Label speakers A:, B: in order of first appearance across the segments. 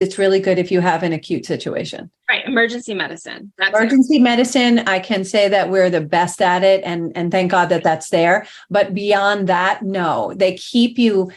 A: It's really good if you have an acute situation.
B: Right. Emergency medicine.
A: Emergency medicine, I can say that we're the best at it, and thank God that that's there. But beyond that, no, they keep you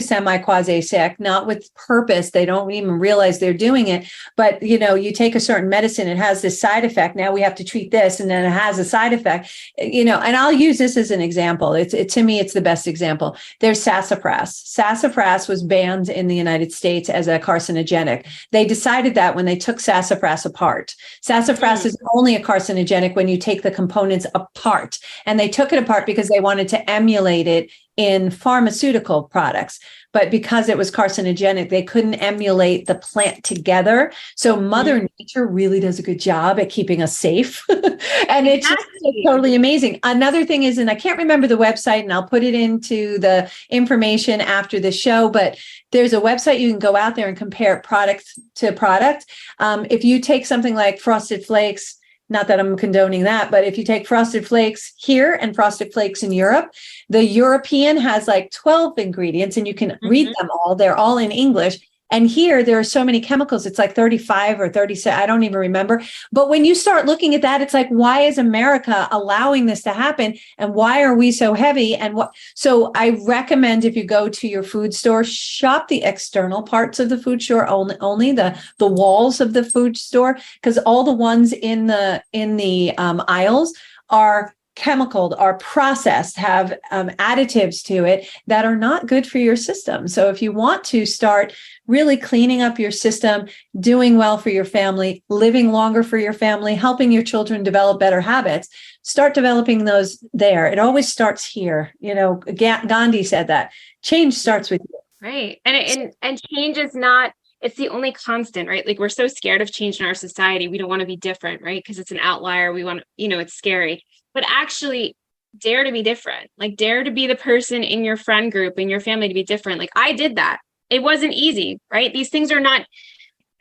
A: semi-quasi sick, not with purpose. They don't even realize they're doing it. But, you take a certain medicine, it has this side effect. Now we have to treat this, and then it has a side effect, and I'll use this as an example. To me, it's the best example. There's sassafras. Sassafras was banned in the United States as a carcinogenic. They decided that when they took sassafras apart. Sassafras is only a carcinogenic when you take the components apart. And they took it apart because they wanted to emulate it in pharmaceutical products. But because it was carcinogenic, they couldn't emulate the plant together. So Mother Nature really does a good job at keeping us safe. And it's just totally amazing. Another thing is, and I can't remember the website, and I'll put it into the information after the show, but there's a website you can go out there and compare product to product. If you take something like Frosted Flakes, not that I'm condoning that, but if you take Frosted Flakes here and Frosted Flakes in Europe, the European has like 12 ingredients, and you can read them all. They're all in English. And here there are so many chemicals. It's like 35 or 36. I don't even remember. But when you start looking at that, it's like, why is America allowing this to happen? And why are we so heavy? And what? So I recommend, if you go to your food store, shop the external parts of the food store, only the walls of the food store, because all the ones in the aisles are chemical, are processed, have additives to it that are not good for your system. So if you want to start really cleaning up your system, doing well for your family, living longer for your family, helping your children develop better habits, start developing those there. It always starts here. Gandhi said that change starts with you.
B: Right. And change is not, it's the only constant, right? Like, we're so scared of change in our society. We don't want to be different, right? Because it's an outlier. We want, it's scary. But actually, dare to be different. Like, dare to be the person in your friend group, in your family, to be different. Like, I did that. It wasn't easy, right? These things are not,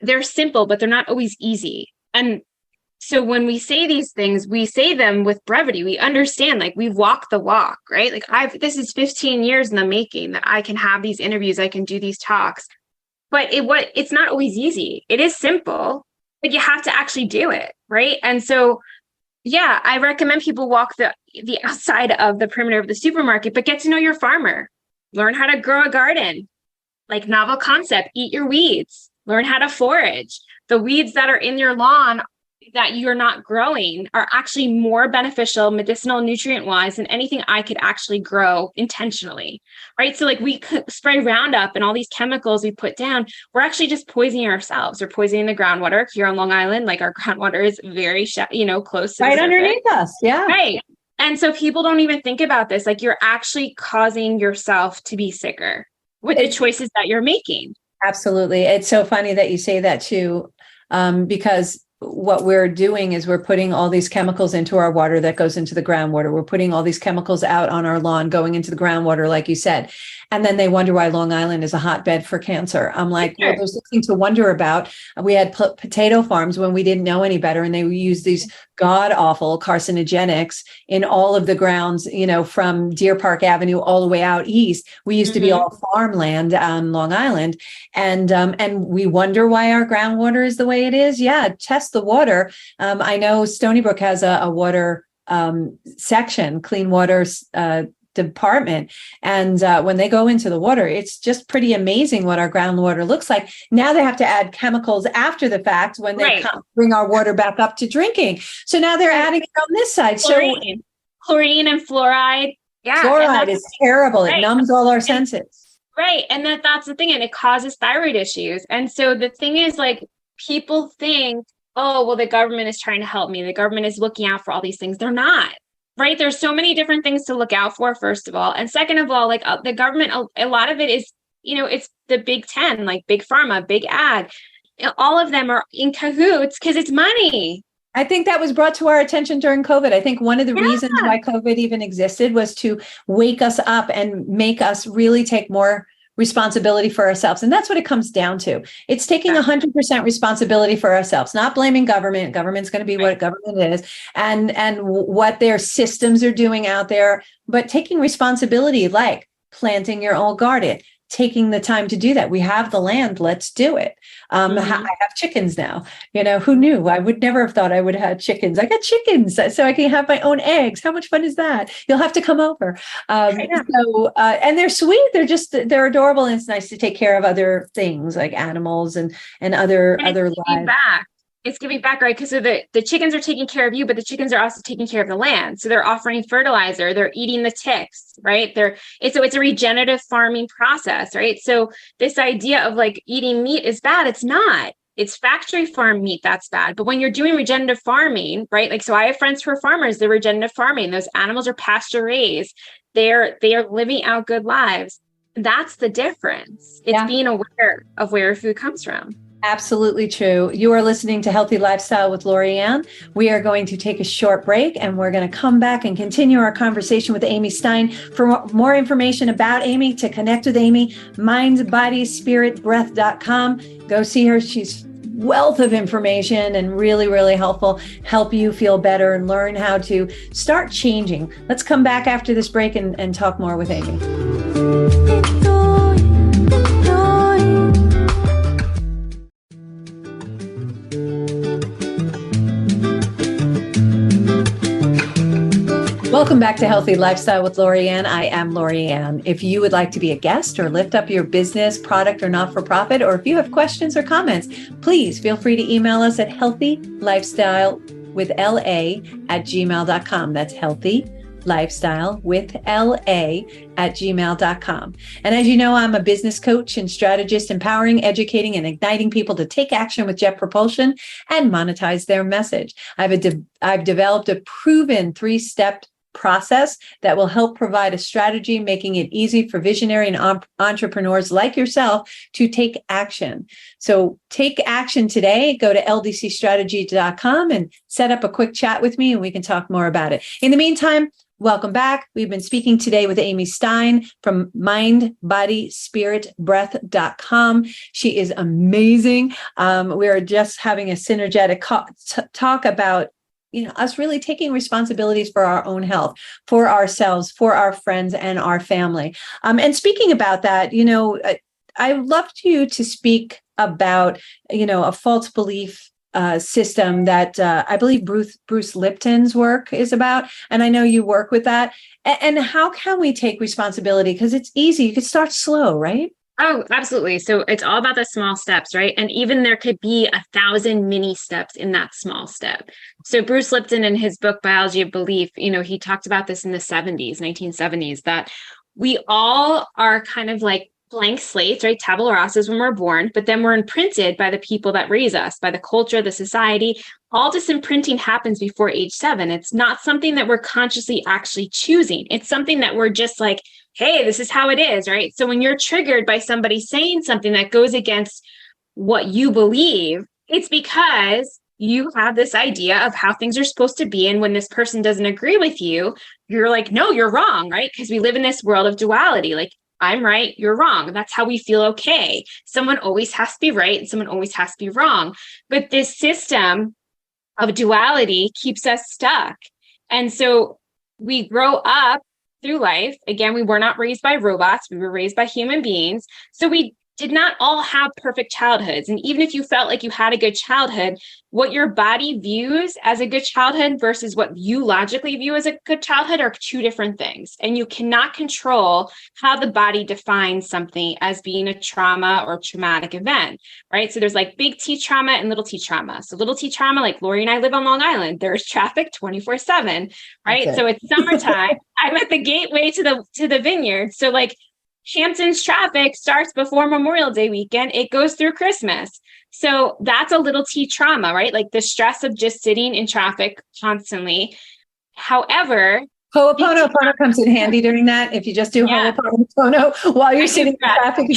B: they're simple, but they're not always easy. And so when we say these things, we say them with brevity. We understand, like, we've walked the walk, right? Like, this is 15 years in the making that I can have these interviews, I can do these talks. But it's not always easy. It is simple, but you have to actually do it, right? And so, yeah, I recommend people walk the outside of the perimeter of the supermarket, but get to know your farmer. Learn how to grow a garden. Like, novel concept, eat your weeds. Learn how to forage. The weeds that are in your lawn that you're not growing are actually more beneficial, medicinal, nutrient-wise, than anything I could actually grow intentionally, right? So, like, we spray Roundup and all these chemicals we put down, we're actually just poisoning ourselves. We're poisoning the groundwater here on Long Island. Like, our groundwater is very, close to
A: right underneath us. Yeah.
B: Right. And so people don't even think about this. Like, you're actually causing yourself to be sicker with the choices that you're making.
A: Absolutely. It's so funny that you say that too, because what we're doing is we're putting all these chemicals into our water that goes into the groundwater. We're putting all these chemicals out on our lawn, going into the groundwater, like you said. And then they wonder why Long Island is a hotbed for cancer. I'm like, well, there's nothing to wonder about. We had potato farms when we didn't know any better, and they used these god-awful carcinogenics in all of the grounds, from Deer Park Avenue all the way out east. We used to be all farmland on Long Island. And we wonder why our groundwater is the way it is. Yeah, test the water. I know Stony Brook has a water section, clean water department. And when they go into the water, it's just pretty amazing what our groundwater looks like. Now they have to add chemicals after the fact when they bring our water back up to drinking. So now they're adding it on this side.
B: Chlorine and fluoride. Yeah.
A: Fluoride is terrible. It numbs all our senses.
B: Right. And that's the thing. And it causes thyroid issues. And so the thing is, like, people think, oh, well, the government is trying to help me. The government is looking out for all these things. They're not. Right. There's so many different things to look out for, first of all. And second of all, like, the government, a lot of it is, it's the big 10, like big pharma, big ag. All of them are in cahoots because it's money.
A: I think that was brought to our attention during COVID. I think one of the reasons why COVID even existed was to wake us up and make us really take more responsibility for ourselves. And that's what it comes down to. It's taking 100% responsibility for ourselves, not blaming government. Government's going to be what government is and what their systems are doing out there, but taking responsibility, like planting your own garden, taking the time to do that. We have the land, let's do it. I have chickens now. Who knew? I would never have thought I would have had chickens. I got chickens so I can have my own eggs. How much fun is that? You'll have to come over. And they're sweet. They're adorable. And it's nice to take care of other things like animals and other lives.
B: Back. It's giving back, right? Because the chickens are taking care of you, but the chickens are also taking care of the land. So they're offering fertilizer, they're eating the ticks, right? It's a regenerative farming process, right? So this idea of like eating meat is bad. It's not. It's factory farm meat that's bad. But when you're doing regenerative farming, right? Like, so I have friends who are farmers, they're regenerative farming. Those animals are pasture raised. They are living out good lives. That's the difference. It's being aware of where food comes from.
A: Absolutely true. You are listening to Healthy Lifestyle with Lori-Ann. We are going to take a short break and we're going to come back and continue our conversation with Amy Stein. For more information about Amy, to connect with Amy, mindbodyspiritbreath.com. Go see her. She's wealth of information and really, really helpful, help you feel better and learn how to start changing. Let's come back after this break and talk more with Amy. Welcome back to Healthy Lifestyle with Lori-Ann. I am Lori-Ann. If you would like to be a guest or lift up your business, product, or not-for-profit, or if you have questions or comments, please feel free to email us at healthylifestylewithla@gmail.com. That's healthylifestylewithla@gmail.com. And as you know, I'm a business coach and strategist, empowering, educating, and igniting people to take action with jet propulsion and monetize their message. I've developed a proven 3-step process that will help provide a strategy, making it easy for visionary and entrepreneurs like yourself to take action. So take action today. Go to ldcstrategy.com and set up a quick chat with me and we can talk more about it. In the meantime, welcome back. We've been speaking today with Amy Stein from mindbodyspiritbreath.com. She is amazing. We are just having a synergetic talk about us really taking responsibilities for our own health, for ourselves, for our friends and our family. And speaking about that, I would love you to speak about, a false belief system that I believe Bruce Lipton's work is about. And I know you work with that. And how can we take responsibility? Because it's easy. You could start slow, right?
B: Oh, absolutely. So it's all about the small steps, right? And even there could be 1,000 mini steps in that small step. So Bruce Lipton, in his book, Biology of Belief, he talked about this in the 1970s, that we all are kind of like blank slates, right? Tabula rasas when we're born, but then we're imprinted by the people that raise us, by the culture, the society. All this imprinting happens before age 7. It's not something that we're consciously actually choosing. It's something that we're just like, hey, this is how it is, right? So when you're triggered by somebody saying something that goes against what you believe, it's because you have this idea of how things are supposed to be. And when this person doesn't agree with you, you're like, no, you're wrong, right? Because we live in this world of duality. Like, I'm right, you're wrong. That's how we feel okay. Someone always has to be right and someone always has to be wrong. But this system of duality keeps us stuck. And so we grow up through life. Again, we were not raised by robots. We were raised by human beings. So we did not all have perfect childhoods. And even if you felt like you had a good childhood, what your body views as a good childhood versus what you logically view as a good childhood are two different things. And you cannot control how the body defines something as being a trauma or traumatic event, right? So there's like big T trauma and little T trauma. So little T trauma, like Lori and I live on Long Island, there's traffic 24/7, right? Okay. So it's summertime. I'm at the gateway to the vineyard. So like Hampton's traffic starts before Memorial Day weekend. It goes through Christmas. So that's a little T trauma, right? Like the stress of just sitting in traffic constantly. However,
A: Ho'oponopono comes in handy during that. If you just do Ho'oponopono while you're sitting in traffic.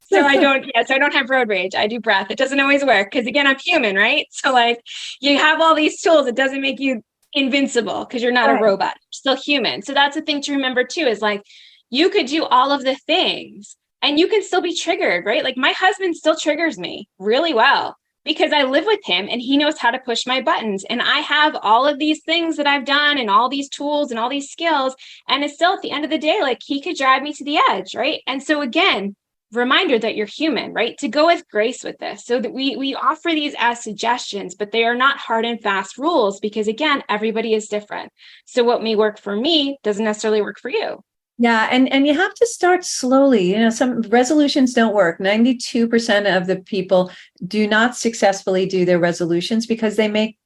B: So I don't have road rage. I do breath. It doesn't always work because again, I'm human, right? So like you have all these tools. It doesn't make you invincible because you're not a robot. You're still human. So that's the thing to remember too, is like, you could do all of the things and you can still be triggered, right? Like my husband still triggers me really well. because I live with him and he knows how to push my buttons. And I have all of these things that I've done and all these tools and all these skills. And it's still at the end of the day, like he could drive me to the edge, right? And so again, reminder that you're human, right? To go with grace with this. So that we offer these as suggestions, but they are not hard and fast rules because again, everybody is different. So what may work for me doesn't necessarily work for you.
A: Yeah. And you have to start slowly. You know, some resolutions don't work. 92% of the people do not successfully do their resolutions because they make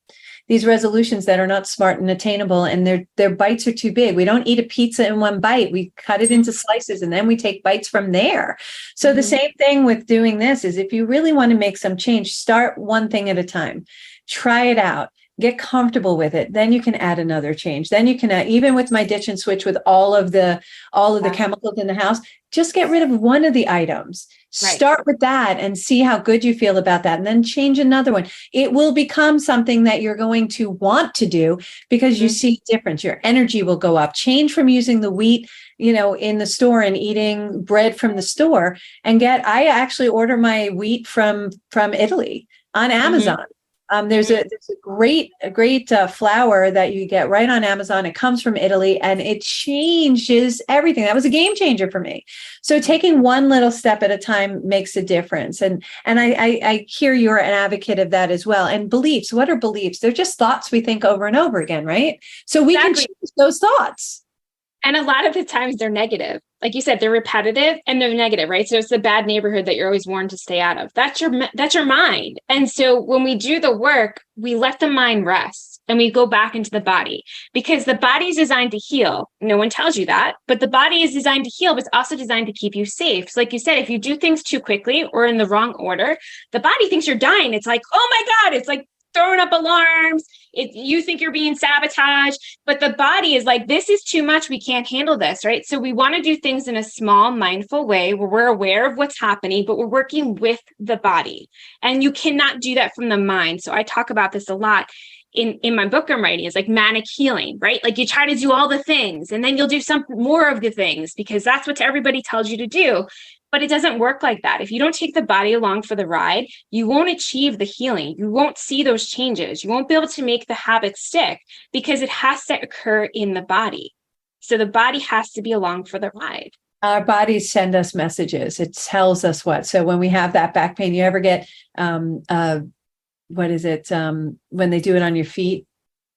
A: these resolutions that are not smart and attainable, and their bites are too big. We don't eat a pizza in one bite. We cut it into slices and then we take bites from there. So the same thing with doing this is if you really want to make some change, start one thing at a time. Try it out. Get comfortable with it. Then you can add another change. Then you can add, even with my ditch and switch with all of the chemicals in the house, just get rid of one of the items. Right. Start with that and see how good you feel about that. And then change another one. It will become something that you're going to want to do because you see a difference. Your energy will go up. Change from using the wheat, you know, in the store and eating bread from the store and I actually order my wheat from Italy on Amazon. There's a great flour that you get right on Amazon. It comes from Italy and it changes everything. That was a game changer for me. So taking one little step at a time makes a difference. And I hear you're an advocate of that as well. And beliefs, what are beliefs? They're just thoughts we think over and over again, right? So we can change those thoughts.
B: And a lot of the times they're negative. Like you said, they're repetitive and they're negative, right? So it's the bad neighborhood that you're always warned to stay out of. That's your mind. And so when we do the work, we let the mind rest and we go back into the body because the body is designed to heal. No one tells you that, but the body is designed to heal, but it's also designed to keep you safe. So like you said, if you do things too quickly or in the wrong order, the body thinks you're dying. It's like, oh my God, it's like throwing up alarms. You think you're being sabotaged, but the body is like, this is too much. We can't handle this, right? So we want to do things in a small, mindful way where we're aware of what's happening, but we're working with the body. And you cannot do that from the mind. So I talk about this a lot in my book I'm writing. Is like manic healing, right? Like you try to do all the things and then you'll do some more of the things because that's what everybody tells you to do. But it doesn't work like that. If you don't take the body along for the ride, you won't achieve the healing. You won't see those changes. You won't be able to make the habit stick because it has to occur in the body. So the body has to be along for the ride.
A: Our bodies send us messages. It tells us what. So when we have that back pain, you ever get, what is it? When they do it on your feet?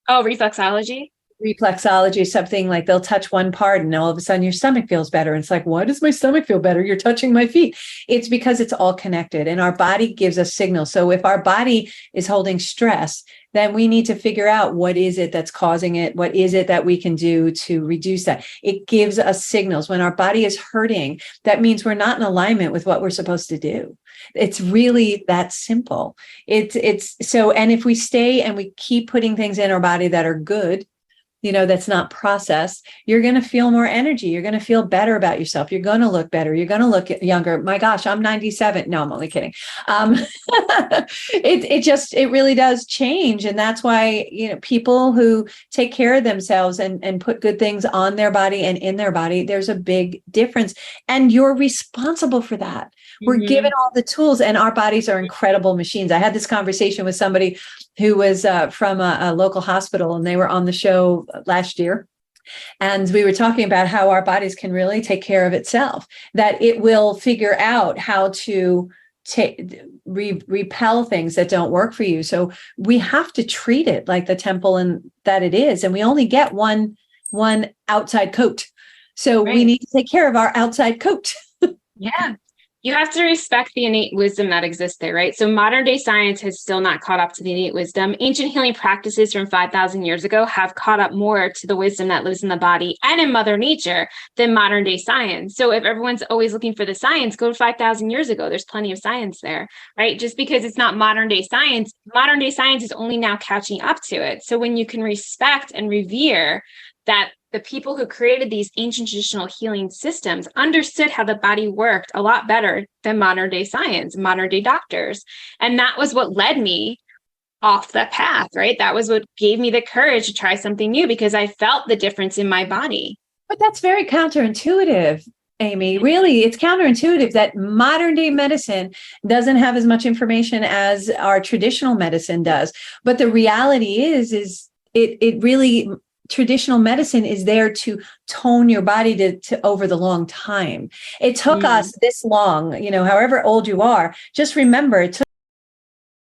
B: Oh, reflexology.
A: Reflexology, something like they'll touch one part and all of a sudden your stomach feels better. And it's like, why does my stomach feel better? You're touching my feet. It's because it's all connected and our body gives us signals. So if our body is holding stress, then we need to figure out what is it that's causing it? What is it that we can do to reduce that? It gives us signals. When our body is hurting, that means we're not in alignment with what we're supposed to do. It's really that simple. It's so, and if we stay and we keep putting things in our body that are good, you know, that's not processed, you're going to feel more energy. You're going to feel better about yourself. You're going to look better. You're going to look younger. My gosh, I'm 97. No, I'm only kidding. It really does change. And that's why, you know, people who take care of themselves and put good things on their body and in their body, there's a big difference. And you're responsible for that. We're given all the tools and our bodies are incredible machines. I had this conversation with somebody who was from a local hospital and they were on the show last year. And we were talking about how our bodies can really take care of itself, that it will figure out how to repel things that don't work for you. So we have to treat it like the temple and that it is. And we only get one outside coat. So we need to take care of our outside coat.
B: Yeah. You have to respect the innate wisdom that exists there, right? So modern day science has still not caught up to the innate wisdom. Ancient healing practices from 5,000 years ago have caught up more to the wisdom that lives in the body and in Mother Nature than modern day science. So if everyone's always looking for the science, go to 5,000 years ago. There's plenty of science there, right? Just because it's not modern day science is only now catching up to it. So when you can respect and revere that the people who created these ancient traditional healing systems understood how the body worked a lot better than modern day science, modern day doctors. And that was what led me off that path, right? That was what gave me the courage to try something new because I felt the difference in my body.
A: But that's very counterintuitive. Amy. Really, it's counterintuitive that modern day medicine doesn't have as much information as our traditional medicine does. But the reality is it really, traditional medicine is there to tone your body to over the long time. It took us this long, however old you are, just remember it took